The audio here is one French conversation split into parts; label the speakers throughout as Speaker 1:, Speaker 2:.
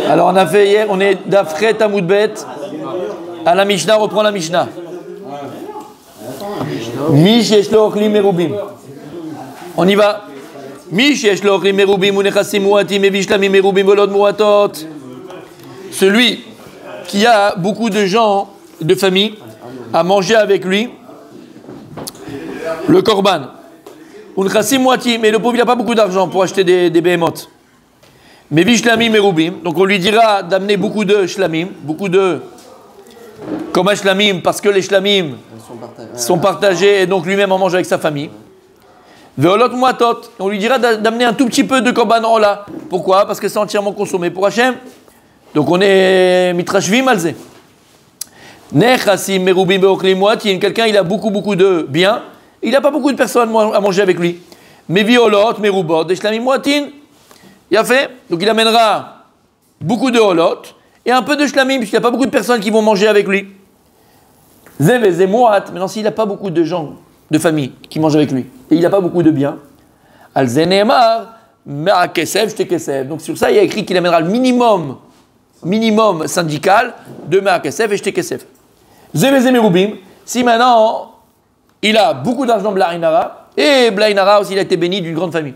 Speaker 1: Alors on a fait hier, on est d'Afret à Moudbet. À la Mishnah, reprend la Mishnah. Mish yeshlo ochlim merubim. On y va. Mish yeshlo ochlim merubim unechasim muatim evishlamim merubim volod muatot. Celui qui a beaucoup de gens de famille à manger avec lui, le korban. Unechasim muatim, mais le pauvre il n'a pas beaucoup d'argent pour acheter des behemoths. Mais vishlamim merubim, donc on lui dira d'amener beaucoup de shlamim, beaucoup de comme un shlamim, parce que les shlamim sont partagés et donc lui-même en mange avec sa famille. Veolot muatot, on lui dira d'amener un tout petit peu de korban ola. Pourquoi? Parce que c'est entièrement consommé pour Hachem. Donc on est mitrashvim alze. Nechasim merubim beoklim muatin, quelqu'un il a beaucoup de biens, il n'a pas beaucoup de personnes à manger avec lui. Mais violot merubot, des shlamim muatin. Il a fait, donc il amènera beaucoup de holot et un peu de shlamim, puisqu'il n'y a pas beaucoup de personnes qui vont manger avec lui. Zeve zemouat, maintenant s'il n'a pas beaucoup de gens, de famille, qui mangent avec lui, et il n'a pas beaucoup de biens, al zenemar, mea kesef, shte kesef. Donc sur ça, il y a écrit qu'il amènera le minimum syndical de mea kesef et shte kesef. Zeve zemerubim, si maintenant il a beaucoup d'argent blainara, et blainara aussi il a été béni d'une grande famille.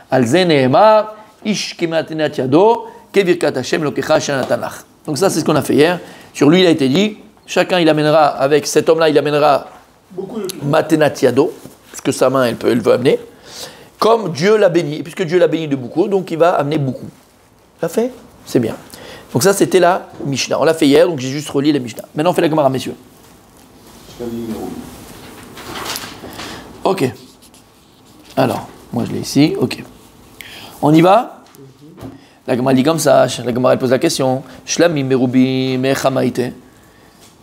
Speaker 1: Al zenemar, ish kematenat yado, kevirkat Hashem lokecha shanatanach. Donc ça c'est ce qu'on a fait hier. Sur lui il a été dit, chacun il amènera, avec cet homme-là il amènera matenat yado, puisque sa main elle veut amener, comme Dieu l'a béni, puisque Dieu l'a béni de beaucoup, donc il va amener beaucoup. L'a fait? C'est bien. Donc ça c'était la Mishnah. On l'a fait hier, donc j'ai juste relié la Mishnah. Maintenant on fait la Gemara, messieurs. Ok. Alors, moi je l'ai ici, ok. On y va? La Gemara dit comme ça, la Gemara elle pose la question. Shlamim merubim echamaite.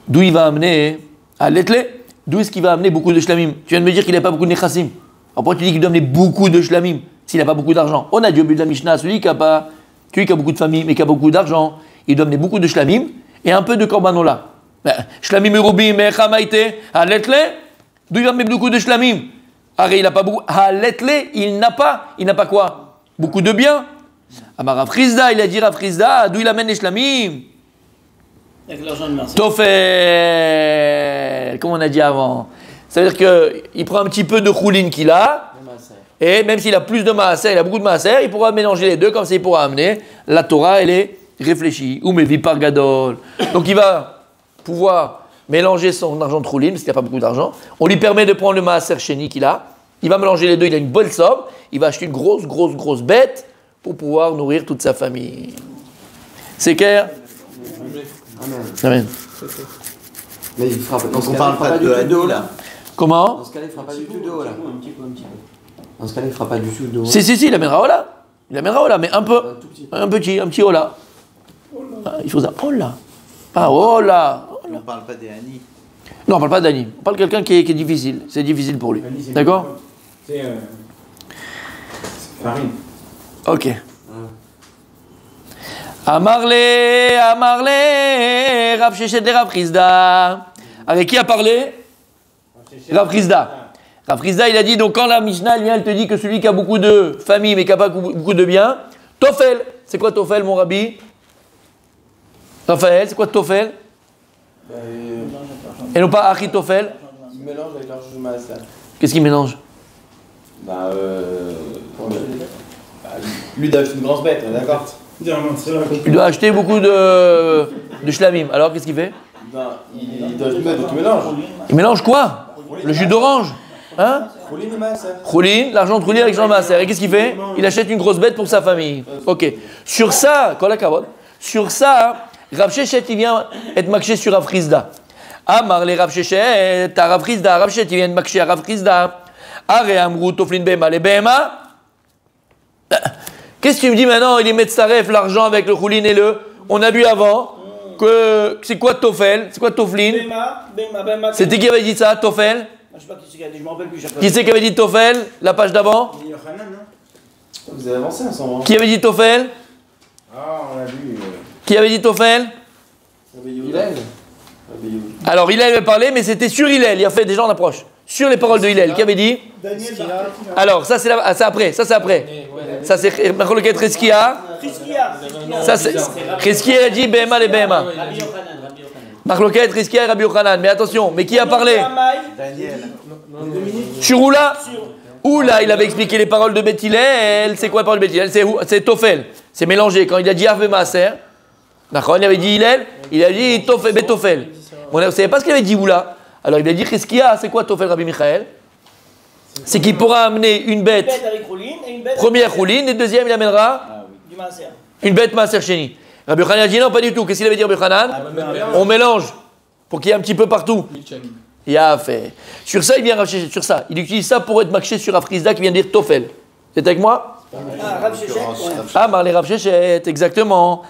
Speaker 1: D'où il va amener à l'étle? D'où est-ce qu'il va amener beaucoup de shlamim? Tu viens de me dire qu'il n'a pas beaucoup de nechassim. Alors pourquoi tu dis qu'il doit amener beaucoup de shlamim s'il n'a pas beaucoup d'argent? On a dit au but de la Mishnah, celui qui a beaucoup de famille mais qui a beaucoup d'argent, il doit amener beaucoup de shlamim et un peu de korbanola. Shlamim merubim echamaite à l'étle? D'où il va amener beaucoup de shlamim? Arrête, il n'a pas beaucoup. À l'étle, il n'a pas quoi? Beaucoup de biens. Amar Rav Chizda, il a dit Rav Chizda, d'où il amène les shlamim?
Speaker 2: Avec l'argent de Marseille.
Speaker 1: Tofel, comme on a dit avant. Ça veut dire qu'il prend un petit peu de choulin qu'il a, et même s'il a plus de maaser, il a beaucoup de maaser, il pourra mélanger les deux, comme ça il pourra amener. La Torah, elle est réfléchie. Ou mevi par gadol. Donc il va pouvoir mélanger son argent de choulin, parce qu'il n'a pas beaucoup d'argent. On lui permet de prendre le maaser chéni qu'il a. Il va mélanger les deux, il a une bonne somme. Il va acheter une grosse bête pour pouvoir nourrir toute sa famille. C'est clair? Amen.
Speaker 3: Mais il fera pas. Donc on parle pas de Hano là.
Speaker 1: Comment?
Speaker 3: Dans ce cas-là, il fera pas du tout de Ola. Dans ce cas-là, il fera pas du tout de Ola.
Speaker 1: Si, il amènera Ola. Il amènera Ola, mais un peu. Un petit Ola. Il faut ça. Ola. Pas Ola.
Speaker 3: On parle pas des Hani.
Speaker 1: Non, on parle pas d'Ani. On parle de quelqu'un qui est difficile. C'est difficile pour lui. D'accord?
Speaker 4: C'est farine.
Speaker 1: Ok. Amarle, Rav Sheshet de Rav Chizda. Avec qui a parlé? Rav Chizda. Rav Chizda, il a dit, donc quand la Mishnah vient, elle te dit que celui qui a beaucoup de famille mais qui n'a pas beaucoup de biens, Tofel. C'est quoi Tofel, mon rabbi? Raphaël, c'est quoi Tofel? Et non pas Achitofel?
Speaker 5: Il mélange avec l'argent de Maaser.
Speaker 1: Qu'est-ce qu'il mélange?
Speaker 5: Lui d'acheter une grosse bête, d'accord?
Speaker 1: Il doit acheter beaucoup de shlamim. Alors qu'est-ce qu'il fait?
Speaker 5: Il doit acheter une bête, donc il mélange.
Speaker 1: Il mélange quoi? Le jus d'orange? Hein?
Speaker 5: Choulin et Maaser.
Speaker 1: Choulin, l'argent de Choulin avec l'argent de Maaser. Et qu'est-ce qu'il fait? Il achète une grosse bête pour sa famille. Ok. Sur ça, sur ça, Rav Sheshet, il vient être makché sur Rav Chizda. Amar les Rav Sheshet, à Rav Chizda, Rav Sheshet, il vient être makché à Rav Chizda. Are amrou toflin behema, les behema. Qu'est-ce que tu me dis maintenant? Il y met Tsaref, l'argent avec le choulin et le. On a vu avant que c'est quoi Tofel? C'est quoi Toflin? C'était qui avait dit ça, Tofel?
Speaker 2: Je sais pas qui c'est qui a dit, je me rappelle plus.
Speaker 1: Qui c'est qui avait dit Tofel? La page d'avant?
Speaker 5: Vous avez avancé ensemble.
Speaker 1: Qui avait dit Tofel?
Speaker 4: Ah, on a vu.
Speaker 1: Qui avait dit Tofel?
Speaker 5: Hillel.
Speaker 1: Alors Hillel avait parlé, mais c'était sur Hillel. Il a fait des gens d'approche. Sur les paroles de Hillel. Qui avait dit? Alors, ça c'est après. Ça c'est Machloket Reskia Ça, c'est. Rizkia a dit Behema les Behema.
Speaker 2: Rabbi Yochanan.
Speaker 1: Marloquet, Rizkia et Rabbi Yochanan. Mais attention, mais qui a parlé?
Speaker 5: Daniel.
Speaker 1: Sur Oula? Oula, il avait expliqué les paroles de Beth Hillel. C'est quoi les paroles de Beth Hillel? C'est Tofel. C'est mélangé. Quand il a dit Arve Maaser, d'accord, il avait dit Hillel, il a dit Betofel. Vous ne savez pas ce qu'il avait dit Oula? Alors il a dit Rizkia, c'est quoi Tofel Rabbi Michael? C'est qu'il pourra amener une bête,
Speaker 2: avec rouline et une bête.
Speaker 1: première rouline, et deuxième il amènera
Speaker 2: Du maaser.
Speaker 1: une bête Maaser Sheni. Rabbi Yochanan a dit non, pas du tout. Qu'est-ce qu'il avait dit Rabbi Yochanan? On mélange pour qu'il y ait un petit peu partout. Il a fait. Sur ça, il vient racheter sur ça. Il utilise ça pour être marché sur Afrizda qui vient dire Tofel. Vous êtes avec moi?
Speaker 2: Rav Shechet.
Speaker 1: Ah, Marley Rav Shechet, exactement.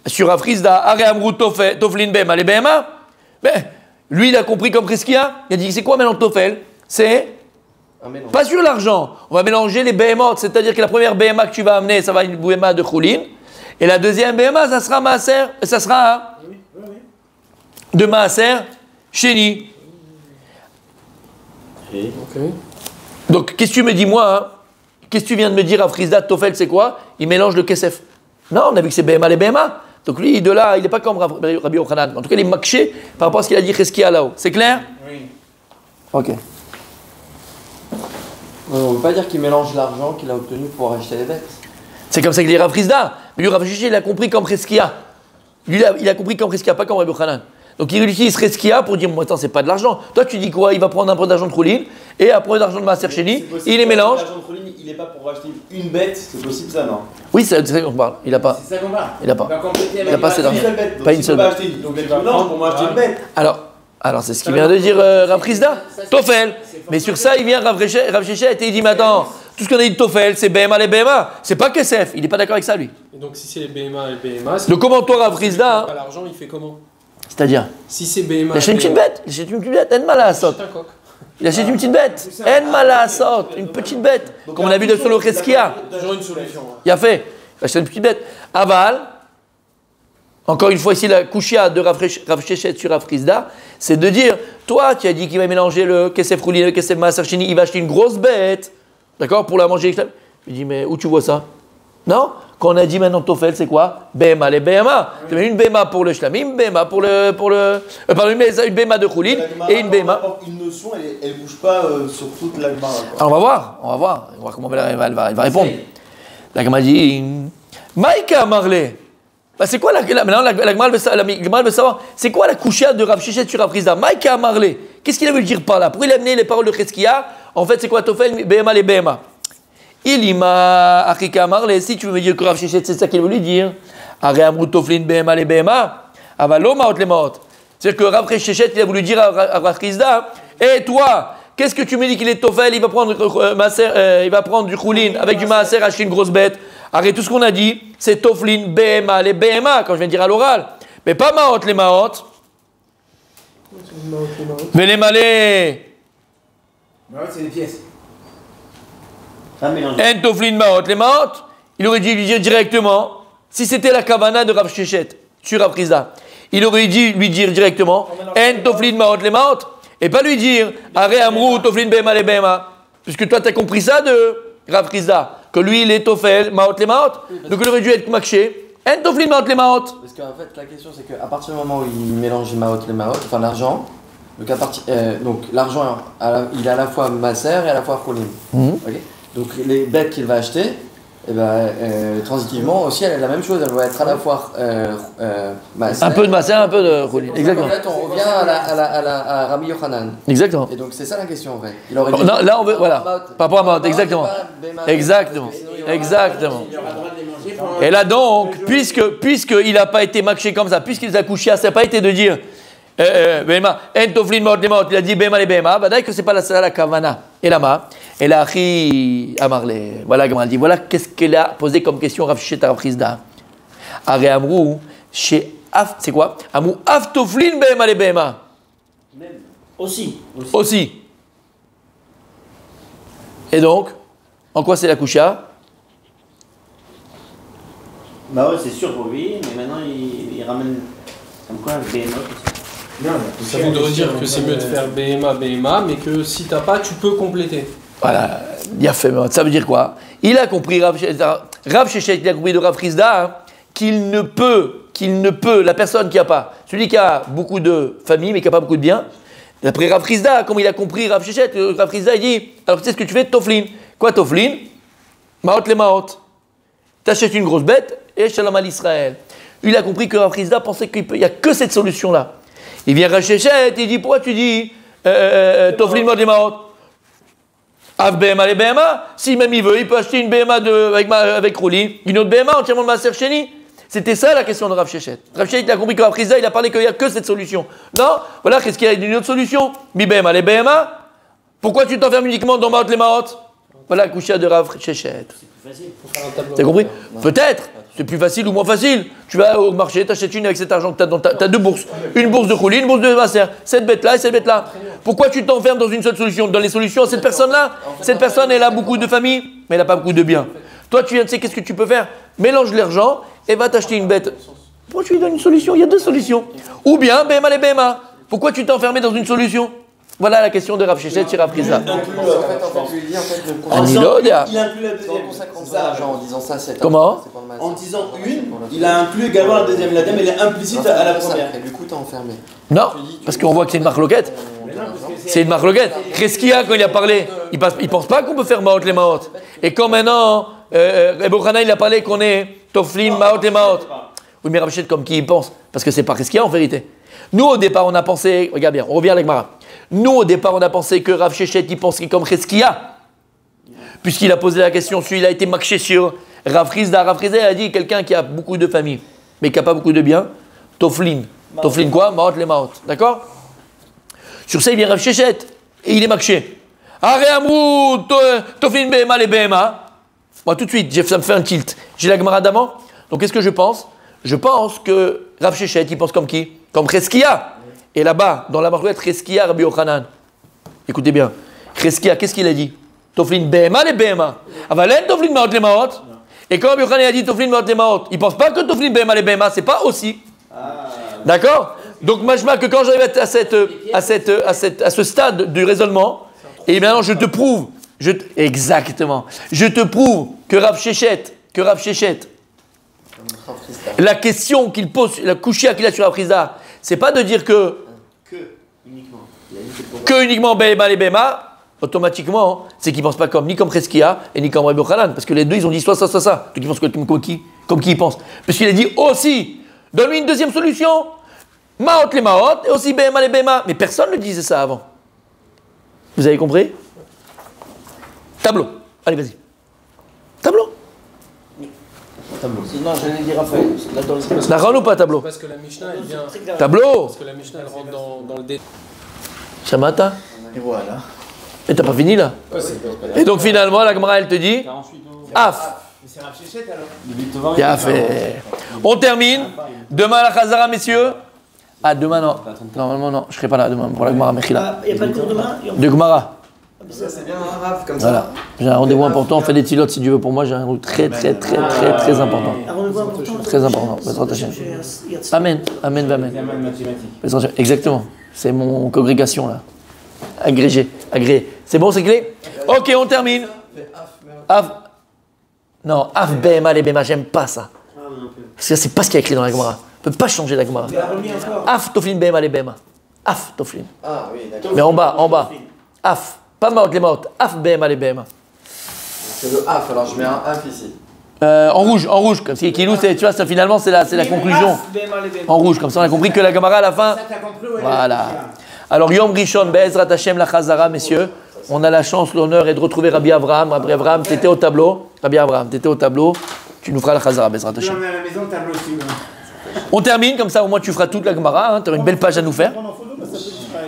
Speaker 1: Sur Afrizda, Are Amrou Toflin Bema, les Bema. Mais lui, il a compris comme Rizkia. Il a dit c'est quoi maintenant Tofel? C'est pas sur l'argent. On va mélanger les Behemot, c'est-à-dire que la première Behema que tu vas amener, ça va être une Behema de Choulin. Et la deuxième Behema, ça sera Maaser, ça sera de Maaser Sheni. Donc, qu'est-ce que tu me dis, moi hein? Qu'est-ce que tu viens de me dire à Frisda, Tofel, c'est quoi? Il mélange le Kesef. Non, on a vu que c'est Behema les Behema. Donc, lui, de là, il n'est pas comme Rabbi Yochanan. En tout cas, il est makché par rapport à ce qu'il a dit Cheskia là-haut. C'est clair?
Speaker 5: Oui.
Speaker 1: Ok.
Speaker 3: On ne veut pas dire qu'il mélange l'argent qu'il a obtenu pour acheter les bêtes.
Speaker 1: C'est comme ça qu'il est Rav Frisda. Mais lui, Rav Shechet, il a compris comme Cheskia. Lui, il a compris comme Cheskia, pas comme Rabbi Yochanan. Donc il utilise Cheskia pour dire, moi, attends, c'est pas de l'argent. Toi, tu dis quoi? Il va prendre un peu d'argent de Choulin et un peu d'argent de Maaser Sheni. Il les mélange.
Speaker 5: L'argent de Choulin, il n'est pas pour acheter une bête, c'est possible ça, non?
Speaker 1: Oui, c'est ça qu'on parle. Il a pas.
Speaker 5: C'est ça qu'on parle.
Speaker 1: Il a pas.
Speaker 5: Il
Speaker 1: Il a pas cet argent. Pas une seule bête.
Speaker 5: Donc il va prendre pour m'acheter une bête.
Speaker 1: Alors c'est ce qu'il vient de dire Rav Frisda. Tofel. Mais sur ça, il vient Rav Shechet et il dit, mais attends, tout ce qu'on a dit de Tofel, c'est Behema les Behema. C'est pas Kesef. Il n'est pas d'accord avec ça, lui.
Speaker 6: Et donc si c'est les BMA et les BMA,
Speaker 1: Donc comment toi, Rav Frisda,
Speaker 6: pas l'argent, il fait comment?
Speaker 1: c'est-à-dire,
Speaker 6: Si c'est BMA,
Speaker 1: il achète une petite bête. Il achète une petite bête. En malasot.
Speaker 6: c'est un coq.
Speaker 1: Il achète une petite bête. En malasot. Une petite bête. Comme on a vu de sur le Cheskia.
Speaker 6: Toujours une solution.
Speaker 1: Il a fait. Il achète une petite bête. Aval. Encore une fois, ici, la kouchia de Rav Shechet sur Rav Frisda, c'est de dire, toi, tu as dit qu'il va mélanger le Kesef Roulin et le Kesef Maaser Sheni, il va acheter une grosse bête, d'accord, pour la manger. Il dit, mais où tu vois ça? Non? Quand on a dit maintenant Tofel, c'est quoi? Behema, les Behema. Tu mets une Behema pour le Shlamim, une Behema pour le pardon, une Behema de Roulin et une Behema.
Speaker 5: Une notion, elle bouge pas sur toute la Gemara.
Speaker 1: Alors on va voir comment elle va répondre. La Gemara dit, Maïka Marley. Bah c'est quoi maintenant la Gemara veut savoir, c'est quoi la kouchia de Rav Shechet sur Rav Frisda? Maïka Marley. Qu'est-ce qu'il a voulu dire par là? Pourquoi il a amené les paroles de Cheskia? En fait, c'est quoi Tofel, Behema, les Behema? Ilima Achika Marley. Si tu veux me dire que Rav Shechet, c'est ça qu'il veut lui dire. Are Amrou Toflin Behema, les Behema. Avalo Maot les Maot. C'est-à-dire que Rav Shechet, il a voulu dire à Rav Frisda, et toi, qu'est-ce que tu me dis qu'il est Tofel? Il va prendre du Choulin avec du Maaser, acheter une grosse bête. Arrête, tout ce qu'on a dit, c'est Toflin, Behema, les Behema, quand je viens de dire à l'oral. Mais pas Maot, les Maot. Mais les Malais.
Speaker 4: Ouais, c'est des pièces.
Speaker 1: En Toflin, Maot, les Maot. Il aurait dû lui dire directement, si c'était la Kavana de Rav Shechet sur Rav Frisda, il aurait dû lui dire directement, En Toflin, Maot, les Maot. Et pas lui dire, Are Amrou, Toflin, Behema, les Behema. Puisque toi, tu as compris ça de Rav Frisda. Que lui, il est Tofel, Maot les Maot. Donc il aurait dû être makché. En Toflin, Maot les Maot.
Speaker 3: Parce qu'en fait, la question, c'est qu'à partir du moment où il mélange les Maot, enfin l'argent, donc l'argent, il a à la fois Maaser et à la fois Choulin. Okay, donc les bêtes qu'il va acheter, transitivement aussi, elle est la même chose. Elle va être à la fois Maaser.
Speaker 1: Un peu de Maaser, un peu de Choulin. Exactement.
Speaker 3: En fait, on revient à Rabbi Yochanan.
Speaker 1: Exactement.
Speaker 3: Et donc c'est ça la question en fait. Il aurait dit,
Speaker 1: Non, là, on veut, voilà. Par rapport à Maot, exactement. Exactement. Exactement. Et là donc, puisqu'il n'a pas été makché comme ça, puisqu'il a couché, ça n'a pas été de dire Behema, En Toflin, Maot les Maot, il a dit Behema les Behema, bah d'ailleurs que c'est pas la Kavana. Et là-bas, et là, Achi Amarle, voilà comment elle dit, voilà qu'est-ce qu'elle a posé comme question Rav Shechet à Rav Frisda. Are Amrou, chez Af, c'est quoi? Amrou Af Toflin Behema les Behema. Aussi. Et donc, en quoi c'est la Kusha?
Speaker 2: Bah ouais, c'est sûr pour lui, mais maintenant il ramène comme quoi un BMA.
Speaker 6: Ça voudrait dire que c'est mieux de faire BMA, mais que si t'as pas, tu peux compléter.
Speaker 1: Voilà, il a fait, ça veut dire quoi? Il a compris, Rav Shechet, il a compris de Rav Chizda hein, qu'il ne peut, la personne qui a pas, celui qui a beaucoup de famille mais qui n'a pas beaucoup de biens, d'après Rav Chizda, comme il a compris Rav Shechet, Rav Chizda il dit, alors tu sais ce que tu fais, Toflin. Quoi Toflin? Maot le Maot. T'achètes une grosse bête et Shalom al Israël. Il a compris que Rav Chizda pensait qu'il n'y a que cette solution-là. Il vient Rav Shechet, il dit, pourquoi tu dis Toflin Maot le Maot? Av BMA les BMA, si même il veut, il peut acheter une BMA avec Rouli, une autre BMA entièrement de Maaser Sheni. C'était ça la question de Rav Shechet. Rav Shechet il a compris que Rav Chizda, il a parlé qu'il n'y a que cette solution. Non, voilà, qu'est-ce qu'il y a d'une autre solution? Mi BMA les BMA. Pourquoi tu t'enfermes uniquement dans Maot les Maot? Voilà la couchia de Rav Shechet. T'as compris? Peut-être, c'est plus facile ou moins facile. Tu vas au marché, t'achètes une avec cet argent que t'as dans t'as deux bourses. Une bourse de Rouli, une bourse de Maaser. Cette bête-là et cette bête-là. Pourquoi tu t'enfermes dans une seule solution? Dans les solutions à cette personne-là? Cette personne, elle a beaucoup de famille, mais elle n'a pas beaucoup de biens. Toi, tu viens, tu sais, qu'est-ce que tu peux faire? Mélange l'argent et va t'acheter une bête. Pourquoi tu lui donnes une solution? Il y a deux solutions. Ou bien, BMA les BMA. Pourquoi tu t'es enfermé dans une solution? Voilà la question de Rav Shechet sur Rav Chizda.
Speaker 3: Il inclut la deuxième. C'est ça, genre en disant ça, c'est.
Speaker 1: Comment?
Speaker 5: En disant une, il a inclus également la deuxième. La deuxième, elle est implicite à la première.
Speaker 3: Et du coup, t'es enfermé.
Speaker 1: Non, parce qu'on voit que c'est une marloquette. C'est une marloquette. Cheskia, quand il a parlé, il pense pas qu'on peut faire Maot les Maot. Et quand maintenant, Ebo Hana, il a parlé qu'on est Toflin, Maot les Maot. Oui, mais Rav Shechet, comme qui il pense? Parce que c'est pas Cheskia en vérité. Nous, au départ, on a pensé, regarde bien, on revient à l'Egmara. Nous, au départ, on a pensé que Rav Shechet, il pense qu'il est comme Cheskia. Puisqu'il a posé la question, celui-là a été marché sur Rav Chizda. Rav Chizda a dit quelqu'un qui a beaucoup de famille, mais qui n'a pas beaucoup de biens, Toflin. Toflin quoi? Maot les Maot. D'accord? Sur ça, il vient Rav Shechet et il est marché. Aré Amrou, Toflin BMA les BMA. Moi, tout de suite, ça me fait un tilt. J'ai la Gemara d'avant. Donc, qu'est-ce que je pense? Je pense que Rav Shechet, il pense comme qui? Comme Cheskia. Et là-bas, dans la marquette, Cheskia, Rabbi Yochanan. Écoutez bien. Cheskia, qu'est-ce qu'il a dit? Toflin BMA les BMA. Avalen Toflin Maot les Maot. Et quand Rabbi Yochanan a dit Toflin Maot les Maot, il ne pense pas que Toflin BMA les BMA, c'est pas aussi. D'accord? Donc, majma que quand j'arrive à ce stade du raisonnement, et maintenant je te prouve, exactement, je te prouve que Rav Shechet, la question qu'il pose, la couchia qu'il a sur la Chizda, c'est pas de dire que uniquement BMA les BMA, automatiquement, c'est qu'il pense pas ni comme Cheskia et ni comme Rabbi Yochanan, parce que les deux ils ont dit soit ça. Donc ils pensent comme qui il pense. Parce qu'il a dit aussi, donne-lui une deuxième solution, Maot les Maot et aussi BMA les BMA. Mais personne ne disait ça avant. Vous avez compris? Tableau. Allez, vas-y. Tableau.
Speaker 3: Non, j'allais dire Raphaël.
Speaker 1: Naran ou pas tableau?
Speaker 6: Parce que la Mishnah, elle vient.
Speaker 1: Tableau.
Speaker 6: Parce que la Mishnah, elle rentre dans le détail.
Speaker 1: Shamata.
Speaker 5: Et voilà.
Speaker 1: Et t'as pas fini là? Et donc finalement, la Gemara, elle te dit Af.
Speaker 4: C'est Rav Shechet alors.
Speaker 1: Bien fait. On termine. Demain la Chazara, messieurs. Ah, demain non. Normalement non. Je serai pas là demain pour la Gemara Mechila.
Speaker 7: Il n'y a pas de cours demain?
Speaker 1: De Gemara.
Speaker 3: Ça, c'est bien un Rav comme ça.
Speaker 1: Voilà. J'ai un rendez-vous important. On fait des tilotes si Dieu veut pour moi. J'ai un rendez-vous très important.
Speaker 7: Un rendez-vous important?
Speaker 1: Très important. Bezrat Hashem. Amen. Amen. Amen. Exactement. C'est mon congrégation là. Agréé. C'est bon, c'est clé? Ok, on termine. Af. Non, Af BMA les BMA, j'aime pas ça. Parce que c'est pas ce qu'il y a écrit dans la Gemara. On peut pas changer la Gemara. Af Toflin BMA les BMA. Af Toflin.
Speaker 3: Ah oui, d'accord.
Speaker 1: Mais en bas. Af. Pas Maot les Maot. Af BMA les BMA.
Speaker 3: C'est le Af, alors je mets un Af ici.
Speaker 1: En rouge, comme si Kilou, tu vois, ça, finalement, c'est la conclusion. En rouge, comme ça, on a compris que la Gemara à la fin. Voilà. Alors, Yom Rishon, Be'ezrat Hashem, la Chazara, messieurs. On a la chance, l'honneur est de retrouver Rabbi Avraham. Rabbi Avraham, t'étais au tableau. Tu nous feras la Chazara, Be'ezrat Hashem.
Speaker 4: On est à la maison, tableau aussi.
Speaker 1: On termine, comme ça, au moins, tu feras toute la Gemara. Hein, tu auras une belle page à nous faire.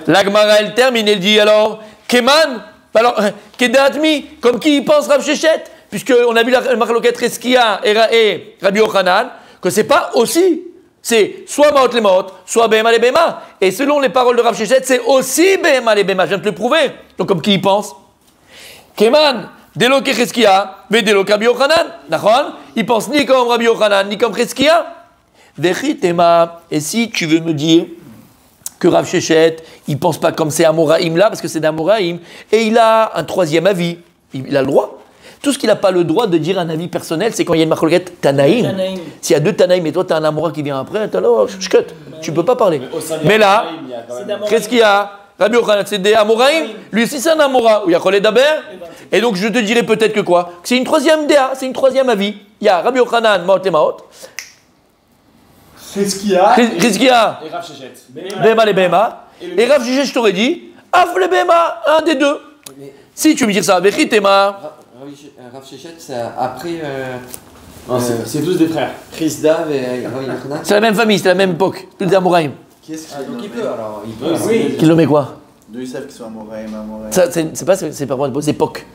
Speaker 1: La Gemara, elle termine, elle dit alors, Keman, alors, Kedatmi, comme qui y pense Rav Shechet, puisqu'on a vu la marloquette Cheskia et Rabbi Yochanan, que c'est pas aussi. C'est soit Maot les Maot, soit BMA les BMA. Et selon les paroles de Rav Shechet, c'est aussi BMA les BMA. Je viens de te le prouver. Donc, comme qui y pense? Keman, Delo ke Cheskia, mais Delo Rabbi Yochanan. D'accord? Il pense ni comme Rabbi Yochanan, ni comme Cheskia. Vechitema. Et si tu veux me dire que Rav Shechet, il pense pas comme c'est Amoraïm là, parce que c'est d'Amoraïm, et il a un troisième avis, il a le droit. Tout ce qu'il n'a pas le droit de dire un avis personnel, c'est quand il y a une marloquette Tanaïm. S'il y a deux Tanaïm et toi tu as un Amora qui vient après, tu ne peux pas parler. Mais là, qu'est-ce qu'il y a? Rabbi Yochanan, c'est des Amoraïm. Lui aussi, c'est un Amora. Où il y a Kholé Daber. Et donc, je te dirais peut-être que quoi? Que c'est une troisième DA, c'est une troisième avis. Il y a Rabbi Yochanan, Maot et Maot.
Speaker 5: Rizkia.
Speaker 1: Rizkia.
Speaker 4: Et Rav Shechet.
Speaker 1: Bema les Bema. Et Rav Shechet, je t'aurais dit, Af le Bema, un des deux. Si tu me dis ça, Vechit Tema.
Speaker 3: Rav Shechet, c'est après.
Speaker 4: Non, c'est tous des frères.
Speaker 3: Chris Dav et Rabbi Yochanan.
Speaker 1: C'est la même famille, c'est la même époque. Tous les Amoraïm.
Speaker 5: Qui est-ce
Speaker 3: Donc il peut alors. Il peut.
Speaker 4: Oui.
Speaker 1: Qui le met quoi?
Speaker 5: D'où ils savent qu'ils sont Amoraïm, Amoraïm.
Speaker 1: Ça, c'est pas moi, c'est époque.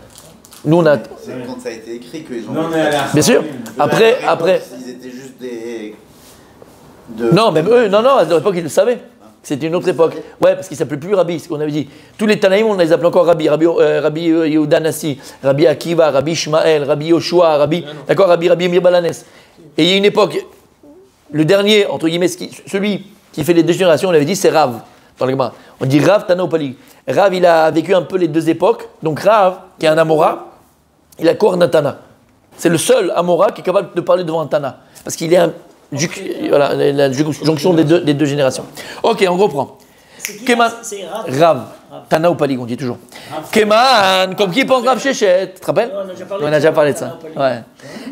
Speaker 1: Nous, on a.
Speaker 5: C'est quand ça a été écrit qu'ils ont.
Speaker 4: Non, mais
Speaker 1: Bien sûr. Après.
Speaker 5: Ils étaient juste des.
Speaker 1: Non, même eux, non, à l'époque, ils le savaient. C'était une autre époque. Ouais, parce qu'ils ne s'appelaient plus Rabbi, c'est ce qu'on avait dit. Tous les Tanaïm, on les appelait encore Rabbi. Rabbi Yehuda Nassi, Rabbi Akiva, Rabbi Ishmael, Rabbi Yoshua, d'accord, Rabbi Mir Balanes. Et il y a une époque, le dernier, entre guillemets, celui qui fait les deux générations, on avait dit, c'est Rav. Dans le Gemara. On dit Rav Tana Opali. Rav, il a vécu un peu les deux époques. Donc Rav, qui est un Amora, il a quoi Natana. C'est le seul Amora qui est capable de parler devant un Tana. Parce qu'il est voilà, la jonction des deux générations. Ok, on reprend. Keman, Rav. Tana Opali, on dit toujours. Keman, comme qui pense Rav Shechet. Tu te rappelles? On a déjà parlé de ça. Ouais.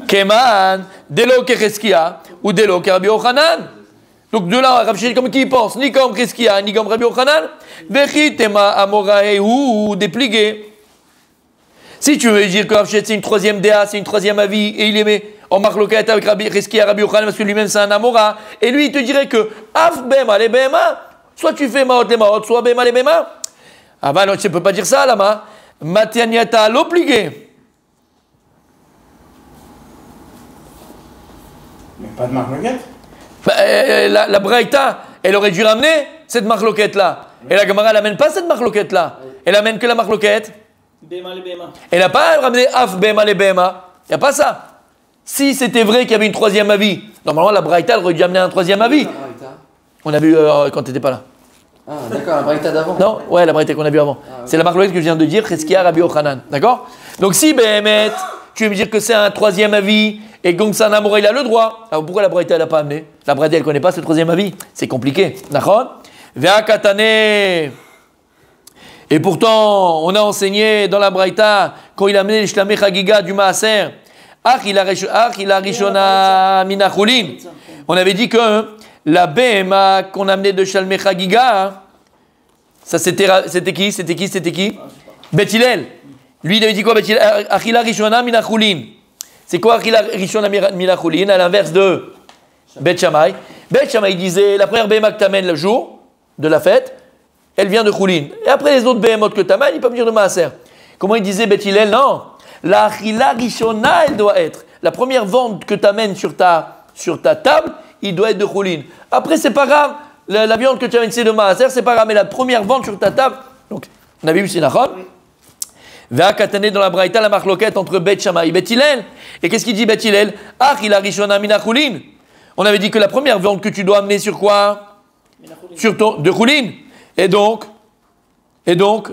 Speaker 1: Keman, Delo Kecheskia ou Delo Rabbi Yochanan. Donc de là, Rav Shechet, comme qui pense? Ni comme Cheskia, ni comme Rabbi Yochanan. Vechit Tema Amorae ou dépligué. Si tu veux dire que Rav Shechet c'est une troisième DA, c'est une troisième avis, et il aimait en marloquette avec Rabbi Cheskia, Rabbi Yochanan, parce que lui-même c'est un Amora, et lui il te dirait que Af Bema les Bema, soit tu fais Maot les Maot, soit Bema les Bema. Ah bah non, tu ne peux pas dire ça là-bas. Matianiata l'obligé.
Speaker 4: Mais pas de marloquette.
Speaker 1: La Braïta, elle aurait dû ramener cette marloquette-là. Et la Gemara, elle n'amène pas cette marloquette-là. Elle amène que la marloquette.
Speaker 7: Bema les Bema.
Speaker 1: Elle n'a pas ramené Af Bema les Bema. Il n'y a pas ça. Si c'était vrai qu'il y avait une troisième avis, normalement la Braïta, elle aurait dû amener un troisième avis. On a vu quand tu n'étais pas là.
Speaker 3: Ah, d'accord, la Braïta d'avant.
Speaker 1: Non, ouais, la Braïta qu'on a vu avant. C'est la marloquette que je viens de dire, Cheskia, Rabbi Yochanan. D'accord? Donc si Béhémet, tu veux me dire que c'est un troisième avis et donc c'est un Amora, il a le droit. Alors pourquoi la Braïta, elle n'a pas amené? La Braïta, elle ne connaît pas ce troisième avis. C'est compliqué. D'accord? Vea Katane. Et pourtant, on a enseigné dans la Braïta, quand il a amené les Shlamei Chagiga du Maaser, Ach il a Rishona Minachulin. On avait dit que la BMA qu'on amenait de Shlamei Chagiga, ça c'était qui? Bet Hillel. Lui, il avait dit quoi? Bet Hillel, Ach il a Rishona Minachulin. C'est quoi Ach il a Rishona Minachulin? À l'inverse de Bet Shammai. Bet Shammai disait, la première BMA que tu amènes le jour de la fête, elle vient de Choulin. Et après les autres BMO que tu amènes, il peut venir de Maaser. Comment il disait Bet Hillel? Non. La Achila Rishona, elle doit être. La première vente que tu amènes sur ta table, il doit être de Choulin. Après, c'est pas grave. La viande que tu amènes, c'est de Maaser, c'est pas grave. Mais la première vente sur ta table, donc, on avait vu Sinachon. Va Katane dans la Braïta, la marloquette entre Bet Shammai et Bet Hillel. Et qu'est-ce qu'il dit Bet Hillel? Achila Rishona Mina Choulin. On avait dit que la première vente que tu dois amener sur quoi? Sur de Choulin. Et donc,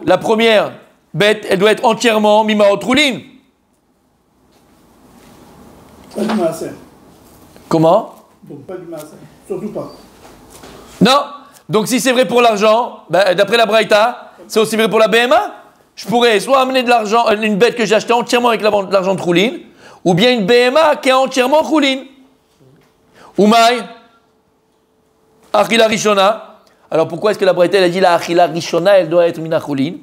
Speaker 1: la première bête, elle doit être entièrement Mimaot Choulin.
Speaker 8: Pas du Maaser.
Speaker 1: Comment?
Speaker 8: Donc pas du Maaser. Surtout pas.
Speaker 1: Non. Donc si c'est vrai pour l'argent, d'après la Braïta, c'est aussi vrai pour la BMA. Je pourrais soit amener de l'argent, une bête que j'ai achetée entièrement avec l'argent de Choulin, ou bien une BMA qui est entièrement Choulin. Oumaï, Achila Rishona. Alors pourquoi est-ce que la Braïta elle a dit la Achila Rishona, elle doit être Mina Choulin?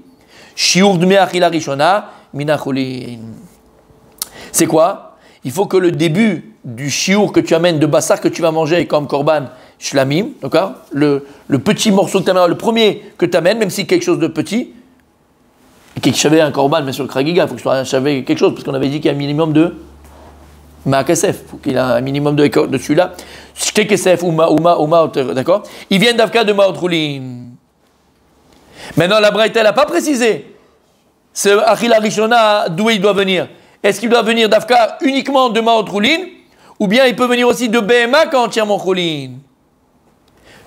Speaker 1: Shiur Dme Achila Rishona, Mina Choulin. C'est quoi? Il faut que le début du shiur que tu amènes de bassar que tu vas manger comme korban shlamim, d'accord? Le petit morceau que tu amènes, le premier que tu amènes, même si quelque chose de petit, et qu'il y un korban, bien sûr, le kragiga, il faut que tu savais quelque chose, parce qu'on avait dit qu'il y a un minimum de ma'akesef, il faut qu'il ait un minimum de celui-là. Shtekesef ou d'accord? Ils viennent d'Avka de Maot Choulin. Maintenant, la Braïta, elle n'a pas précisé ce Achila Rishona, d'où il doit venir. Est-ce qu'il doit venir d'Afka uniquement de Maot Choulin, ou bien il peut venir aussi de BMA quand entièrement Choulin?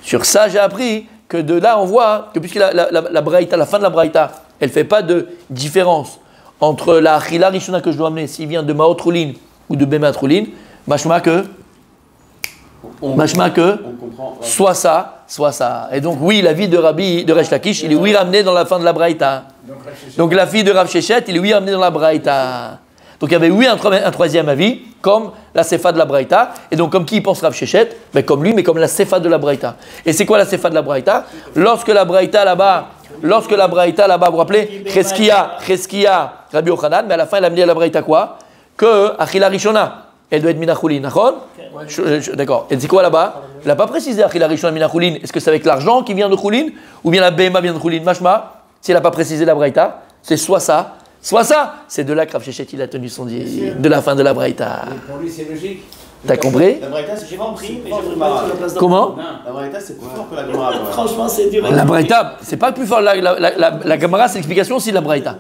Speaker 1: Sur ça, j'ai appris que de là, on voit que puisque la Braïta, la fin de la Braïta, elle ne fait pas de différence entre la Achila Rishona que je dois amener, s'il vient de Maot Roulin ou de Bemat Roulin, machma que soit ça, soit ça. Et donc, oui, la vie de Rabbi, de Resh Lakish, il est oui ramené dans la fin de la Braïta. Donc, la fille de Rav Shechet, il est oui ramené dans la Braïta. Donc, il y avait oui un troisième avis, comme la Sefa de la Braïta. Et donc, comme qui il pense Rav Shechet? Ben, comme lui, mais comme la Sefa de la Braïta. Et c'est quoi la Sefa de la Braïta? Lorsque la Braïta là-bas, vous vous rappelez, Cheskia, Rabbi Yochanan, mais à la fin, il a amené à la Braïta quoi? Que Achila Rishona, elle doit être Minachulin, d'accord? D'accord. Et c'est quoi là-bas? Il n'a pas précisé Achila Rishona Minachulin. Est-ce que c'est avec l'argent qui vient de Chulin ou bien la Behema vient de Chulin? Mashma, s'il n'a pas précisé la Braïta, c'est soit ça. C'est de là que Rav Shechet il a tenu son dit de la fin de la Braïta.
Speaker 4: Pour lui, c'est logique.
Speaker 1: T'as compris?
Speaker 2: La Braïta, c'est compris, mais j'ai pris ma.
Speaker 1: Comment?
Speaker 2: La Braïta, c'est plus fort que la Gemara.
Speaker 7: Franchement, c'est dur.
Speaker 1: La Braïta, c'est pas plus fort. La Gemara, c'est l'explication aussi de la Braïta.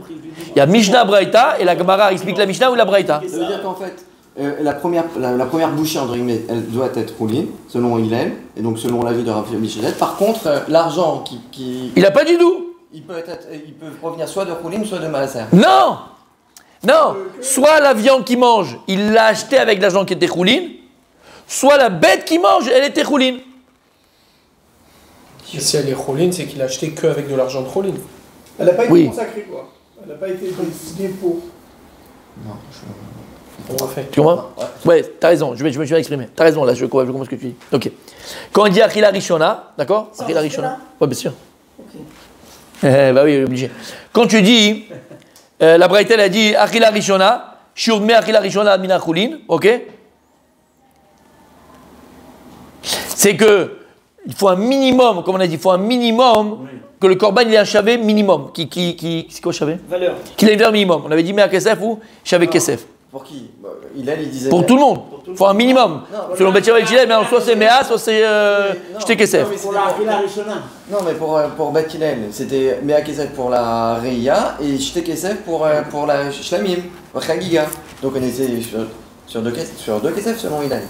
Speaker 1: Il y a Mishnah Braïta et la Gemara explique la Mishnah ou la Braïta.
Speaker 3: Ça veut dire qu'en fait, la première bouchée, entre guillemets, elle doit être rouline, selon Hillel, et donc selon l'avis de Rav Shechet. Par contre, l'argent qui.
Speaker 1: Il n'a pas dit d'où.
Speaker 3: Il peut provenir soit de rouline, soit de maaser.
Speaker 1: Non, soit la viande qu'il mange, il l'a acheté avec l'argent qui était rouline, soit la bête qu'il mange, elle était rouline.
Speaker 6: Si elle est rouline, c'est qu'il a acheté que avec de l'argent de rouline.
Speaker 8: Elle n'a pas été
Speaker 1: Oui.
Speaker 8: consacrée, quoi. Elle n'a pas été décidée pour.
Speaker 3: Non,
Speaker 6: On refait.
Speaker 1: Tu comprends? Ouais, t'as raison, je me suis exprimer. T'as raison, là, je comprends ce que tu dis. Ok. Quand on dit Achila Rishona, d'accord? Achila Rishona. Ouais, bien sûr.
Speaker 7: Ok.
Speaker 1: Bah oui, obligé. Quand tu dis, la Braïta elle a dit Achila Rishona, Shurme Achila Rishona Mina Chulin, ok? C'est que il faut un minimum, comme on a dit, il faut un minimum que le korban il ait un chavé minimum. C'est quoi chavé?
Speaker 7: Valeur.
Speaker 1: Qu'il ait une valeur minimum. On avait dit Mea Kesef ou chavé Kesef.
Speaker 3: Pour qui? Hillel, il disait.
Speaker 1: Pour tout le monde. Il faut un minimum. Selon Beth Shammai et Hillel, mais soit c'est Mea, soit c'est Shte Kesef.
Speaker 4: Pour la Achila Rishona.
Speaker 3: Non, mais pour Beth Hillel, c'était Mea Kesef pour la Reia et Shte Kesef pour la Shlamim, Chagiga. Donc on était sur deux Kesef selon Hillel.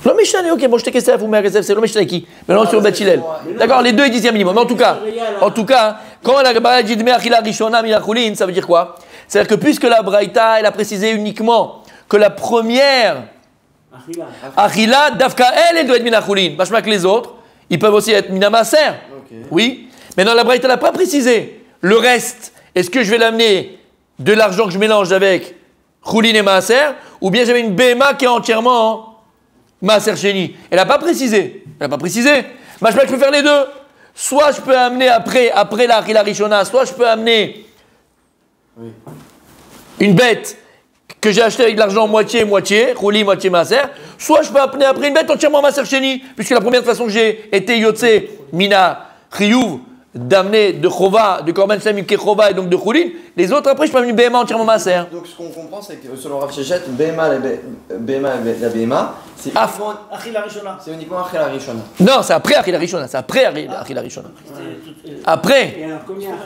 Speaker 1: Le Mishnah, ok, bon, Shte Kesef ou Mea Kesef, c'est le Mishnah qui. Mais non, sur Beth Hillel. D'accord, les deux ils disent un minimum. Mais en tout cas, quand la Gemara dit Mea Achila Rishona Mina Chulin, ça veut dire quoi? C'est-à-dire que puisque la Braïta, elle a précisé uniquement que la première Achila, Dafka, elle doit être Mina Chulin. Machma que les autres, ils peuvent aussi être Mina Maser. Okay. Oui. Mais dans la Braïta, elle n'a pas précisé. Le reste, est-ce que je vais l'amener de l'argent que je mélange avec Chulin et Maser, ou bien j'avais une Behema qui est entièrement Maser Sheni? Elle n'a pas précisé. Machma que je peux faire les deux. Soit je peux amener après la Achila Rishona, soit je peux amener une bête que j'ai achetée avec de l'argent moitié, rouli, moitié Maser, soit je peux amener après une bête entièrement Maser Sheni, puisque la première façon que j'ai été Yotze, Mina, Chiyuv, d'amener de Chova, de Korban Shlamim Kechova et donc de Choulin, les autres après je peux amener une Behema entièrement Maser.
Speaker 3: Donc ce qu'on comprend c'est que selon Rav Shechet, Behema la Behema, c'est uniquement Achila Rishona.
Speaker 1: Non, c'est après Achila Rishona, Après.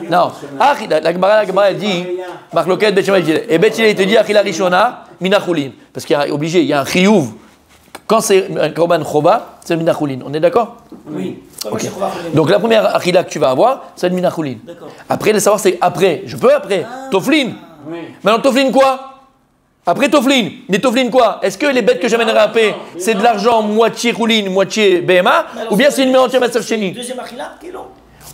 Speaker 1: Non, la Gemara elle dit, Marloket Bet Shammai et Bet Hillel il te dit Achila Rishona, Mina Chulin. Parce qu'il y a obligé, il y a un Chiyuv. Quand c'est un Korban Chova, c'est le Mina Chulin. On est d'accord?
Speaker 7: Oui.
Speaker 1: Okay. Donc la première Achila que tu vas avoir, c'est le Mina Chulin. Après, le savoir c'est après. Je peux après. Toflin. Oui. Maintenant, Toflin quoi? Après Toflin. Mais Toflin quoi? Est-ce que les bêtes que j'amènerai après, c'est de l'argent moitié Chulin, moitié Behema, ou bien c'est une entière Maser Sheni?
Speaker 7: Deuxième Achila, Kilo.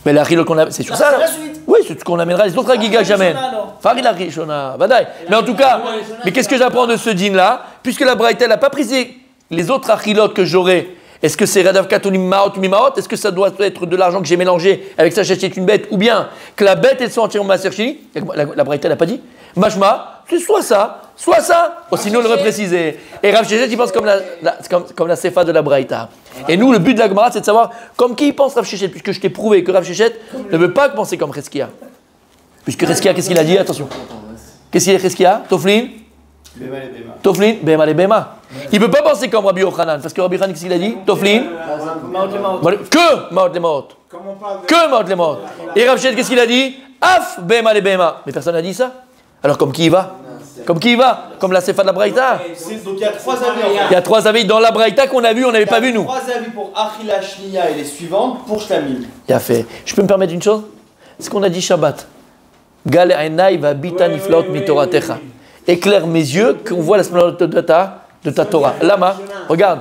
Speaker 1: Mais la Achila qu'on a, c'est sur ça là? Oui, c'est ce qu'on amènera. Les autres Agiga que j'amène. Farila Rishona, Badaï. Mais en tout cas, mais qu'est-ce que j'apprends de ce din là? Puisque la Braïta n'a pas prisé les autres Achilot que j'aurai. Est-ce que c'est Radav Katonim Maot Mimaot? Est-ce que ça doit être de l'argent que j'ai mélangé avec ça j'achète une bête? Ou bien que la bête elle soit entièrement Maser Sheni? La Braïta n'a pas dit. Mashma, c'est soit ça. Oh, sinon, on l'aurait précisé. Et Rav Shechet, il pense comme la Sefa de la Braïta. Et nous, le but de la Gemara, c'est de savoir comme qui pense Rav Shechet, puisque je t'ai prouvé que Rav Shechet ne veut pas penser comme Cheskia. Puisque Cheskia, qu'est-ce qu'il a dit? Attention. Qu'est-ce qu'il a Cheskia? Toflin? Toflin, Behema les Behema. Il ne peut pas penser comme Rabbi Yochanan, parce que Rabbi Yochanan, qu'est-ce qu'il a dit? Toflin? Que Maot les Maot. Que Maot les Maot. Et Rav Shechet, qu'est-ce qu'il a dit? Af Behema les Behema. Mais personne n'a dit ça. Alors comme qui y va? Comme la Sefa de la Braïta.
Speaker 5: Donc il y a trois avis.
Speaker 1: Il y a trois avis dans la Braïta qu'on a vu, on n'avait pas vu nous.
Speaker 5: Trois avis pour Achila Shniya et les suivantes pour Shlamim.
Speaker 1: Il a fait. Je peux me permettre une chose? C'est ce qu'on a dit Shabbat. Gal Einai va bita niflaot mitoratecha. Éclaire mes yeux, qu'on voit la splendeur de ta Torah. Lama, regarde.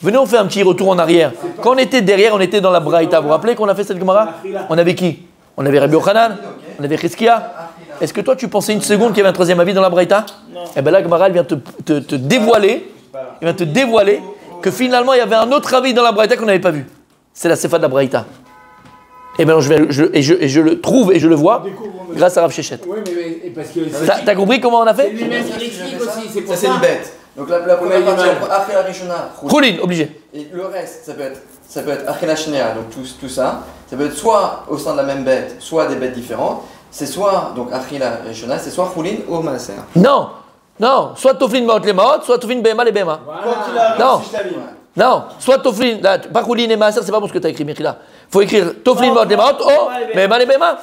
Speaker 1: Venez, on fait un petit retour en arrière. Quand on était derrière, on était dans la Braïta. Vous vous rappelez qu'on a fait cette Gemara? On avait qui? On avait Rabbi Yochanan, on avait Chizkia. Est-ce que toi, tu pensais une seconde qu'il y avait un troisième avis dans la Braïta? Non. Eh bien là, Gemara, elle vient te dévoiler. Il vient te dévoiler que finalement, il y avait un autre avis dans la Braïta qu'on n'avait pas vu. C'est la Sefa de la Braïta. Et bien, je le trouve et je le vois grâce à Rav Shechet.
Speaker 7: Oui, mais parce que.
Speaker 1: T'as compris comment on a fait?
Speaker 7: Lui-même, il explique aussi. C'est pour
Speaker 3: Ça, c'est une bête. Donc la première partie, Achela Rishona.
Speaker 1: Choulin, obligé.
Speaker 3: Et le reste, ça peut être Achela Shnea, donc tout ça. Ça peut être soit au sein de la même bête, soit des bêtes différentes. C'est soit, donc Achela Rishona, c'est soit Choulin ou Maaser.
Speaker 1: Non, non, soit Toflin Maot les Maot, soit Toflin Behema les Behema.
Speaker 5: Quoi qu'il arrive,
Speaker 1: Non.
Speaker 5: si je t'avais.
Speaker 1: Non, soit Toflin, là, pas Choulin et Maaser, c'est pas bon ce que tu as écrit, Michila. Il faut écrire Toflin Maot les Maot, oh, Behema les Behema.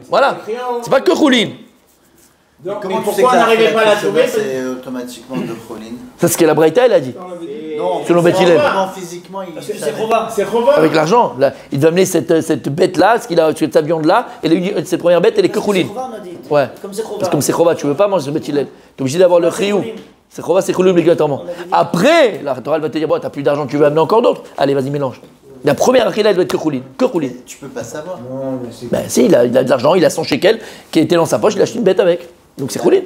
Speaker 1: Voilà, c'est pas que Choulin.
Speaker 4: Donc,
Speaker 5: Comment
Speaker 4: mais
Speaker 5: tu sais
Speaker 4: pourquoi
Speaker 5: que
Speaker 4: on
Speaker 5: la
Speaker 4: n'arrivait pas à la
Speaker 5: Achela
Speaker 4: trouver?
Speaker 5: c'est automatiquement de Cholin?
Speaker 1: C'est ce que la Braïta, elle a dit.
Speaker 5: Non,
Speaker 1: Selon Beth Hillel.
Speaker 5: vraiment physiquement, il
Speaker 4: C'est
Speaker 5: savait.
Speaker 4: Chova. C'est Chova.
Speaker 1: Avec l'argent, là, il doit amener cette bête-là, cette viande-là, et cette première bête, elle est que Choulin. Ouais.
Speaker 4: Comme c'est Chova.
Speaker 1: Parce que comme c'est Chova, tu ne veux pas manger ce Beth Hillel. Tu es obligé d'avoir le Chiyuv. C'est Chova, c'est Choulin obligatoirement. Après, la Torah elle va te dire, bon, tu n'as plus d'argent, tu veux amener encore d'autres. Allez, vas-y, mélange. La première Achila, elle doit être que Choulin. Que Choulin.
Speaker 5: Tu peux pas savoir.
Speaker 1: Ben si, il a de l'argent, il a son shekel qui était dans sa poche, il a acheté une bête avec. Donc c'est Choulin.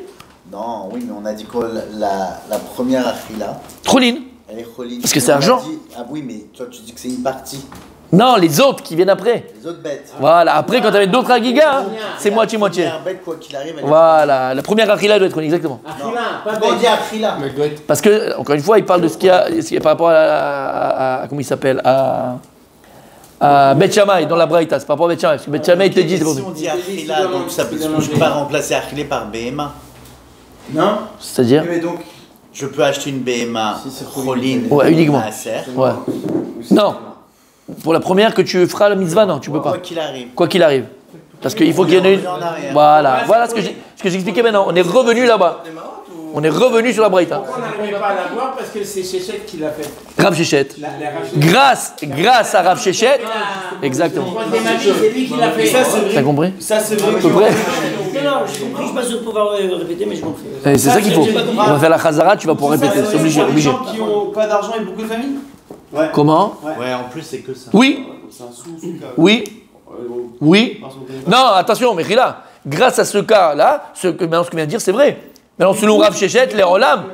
Speaker 5: Non, oui, mais on a dit que la première Achila,
Speaker 1: Choulin.
Speaker 5: elle est Cholin.
Speaker 1: Parce que c'est
Speaker 5: On a
Speaker 1: argent.
Speaker 5: dit- Ah oui, mais toi tu dis que c'est une partie.
Speaker 1: Non, les autres qui viennent après.
Speaker 5: Les autres bêtes.
Speaker 1: Voilà, après quand tu avais d'autres Agiga, hein, c'est moitié-moitié.
Speaker 5: La première bête, quoi qu'il arrive, elle est
Speaker 1: Voilà, la première Achila doit être Choulin, exactement.
Speaker 4: Achila, pas
Speaker 5: On
Speaker 4: bête.
Speaker 5: dit Achila.
Speaker 6: Mais elle doit être.
Speaker 1: Parce que, encore une fois, il parle de ce qu'il y a par rapport à comment il s'appelle, à Beth Shammai, dans la Braïta, c'est par rapport à Beth Shammai, parce que Beth Shammai, il te dit, c'est pour
Speaker 5: Si on dit Achila, donc ça peut, je peux pas remplacer Achila par BMA.
Speaker 4: Non?
Speaker 1: C'est-à-dire,
Speaker 3: Mais donc,
Speaker 5: Je peux acheter une BMA
Speaker 3: Si c'est
Speaker 5: Cholin
Speaker 1: Ouais, uniquement.
Speaker 5: Maaser.
Speaker 1: ouais. Non, pour la première que tu feras la mitzvah, non, tu peux pas.
Speaker 5: Quoi qu'il arrive.
Speaker 1: Quoi qu'il arrive. Parce qu'il faut qu'il y en ait une.
Speaker 5: En arrière.
Speaker 1: Voilà ce que j'expliquais maintenant. On est revenu là-bas. On est revenu sur la Braïta.
Speaker 4: Pourquoi on n'arrivait pas à la voir? Parce que c'est Chéchette qui l'a fait.
Speaker 1: Rav Shechet.
Speaker 4: Les
Speaker 1: Grâce à Rav Shechet. Exactement.
Speaker 4: C'est lui qui l'a fait.
Speaker 5: Ça, c'est
Speaker 1: T'as
Speaker 5: vrai.
Speaker 1: compris?
Speaker 5: Ça, c'est
Speaker 1: À
Speaker 5: vrai.
Speaker 1: peu près.
Speaker 9: Non, j'ai compris, je suis pas sûr de pouvoir répéter, mais je m'en fais.
Speaker 1: C'est ça qu'il faut. On va faire la Chazara, tu vas pouvoir répéter. C'est obligé.
Speaker 5: Les
Speaker 1: Obligé.
Speaker 5: gens qui ont pas d'argent et beaucoup de famille. Ouais.
Speaker 1: Comment?
Speaker 5: Ouais, en plus, c'est que ça.
Speaker 1: Oui.
Speaker 5: C'est un sous.
Speaker 1: Oui. Oui. Non, attention, mais là, grâce à ce cas-là, maintenant ce que vient de dire, c'est vrai. Maintenant, selon Rav Shechet, les Olam,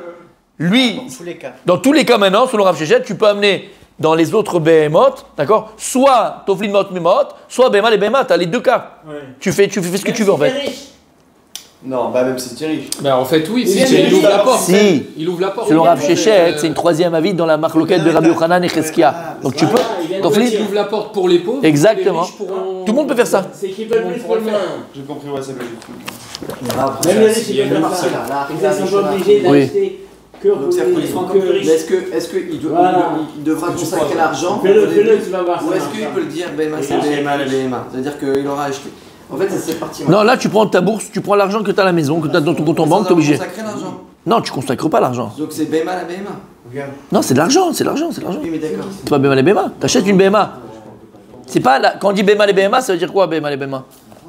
Speaker 1: lui,
Speaker 5: Dans tous les cas.
Speaker 1: dans tous les cas maintenant, selon Rav Shechet, tu peux amener dans les autres Behemoth, d'accord, soit Toflin Maot Memot, soit Behema les Behema, tu as les deux cas. Tu fais ce que tu veux en fait.
Speaker 3: non, bah même si tu es riche.
Speaker 6: Bah en fait, oui,
Speaker 4: vient
Speaker 6: si,
Speaker 4: de
Speaker 6: il ouvre la porte.
Speaker 1: Si.
Speaker 6: Il ouvre la porte.
Speaker 1: Selon Rav Shechet, c'est une troisième avis dans la marloquette de Rabbi Yochanan et Cheskia. Donc tu peux.
Speaker 6: En fait, il
Speaker 1: Toflin,
Speaker 6: ouvre la porte pour les pauvres.
Speaker 1: Exactement.
Speaker 6: Les riches pourront-
Speaker 1: tout le monde peut faire ça.
Speaker 4: C'est qui peut plus pour le moins.
Speaker 5: J'ai compris, ouais, c'est logique.
Speaker 4: Même les riches, ils peuvent faire ça. Ils sont pas obligés
Speaker 1: Oui.
Speaker 4: d'acheter que
Speaker 3: Donc c'est
Speaker 4: pour
Speaker 3: pour les francs comme
Speaker 4: que
Speaker 3: Mais
Speaker 4: riches.
Speaker 3: est-ce qu'il devra consacrer l'argent
Speaker 4: Fais-le, tu vas voir.
Speaker 3: ou est-ce qu'il peut le dire BMA c'est BMA la BMA? C'est-à-dire qu'il aura acheté. En fait, c'est parti.
Speaker 1: Non, là tu prends ta bourse, tu prends l'argent que tu as à la maison, que tu as dans ton compte en banque, tu es obligé.
Speaker 3: Consacrer l'argent.
Speaker 1: Non, tu consacres pas l'argent.
Speaker 3: Donc c'est BMA la BMA.
Speaker 1: Non, c'est de l'argent, c'est de l'argent, c'est de l'argent.
Speaker 3: Oui, mais d'accord.
Speaker 1: C'est pas BMA les BMA. T'achètes une BMA. C'est pas quand on dit BMA les BMA, ça veut dire quoi BMA les BMA?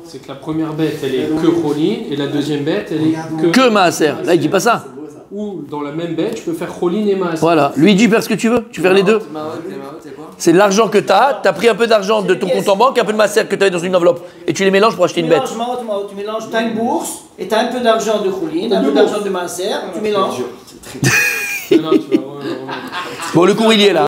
Speaker 6: C'est que la première bête, elle est que Cholin, et la deuxième bête, elle est que.
Speaker 1: Que Maaser. Là, il dit pas ça.
Speaker 6: Ou dans la même bête, je peux faire Cholin et Maaser.
Speaker 1: Voilà. Lui, il dit faire ce que tu veux. Tu fais les deux.
Speaker 3: Maot, c'est quoi?
Speaker 1: C'est l'argent que tu as pris un peu d'argent de ton compte en banque, un peu de Maaser que tu avais dans une enveloppe. Et tu les mélanges pour acheter une bête.
Speaker 9: Tu mélanges, tu as une bourse et tu as un peu d'argent de Choulin, un peu d'argent de Maaser, tu mélanges.
Speaker 6: Non, tu vas
Speaker 1: Bon, le cours, il y est là.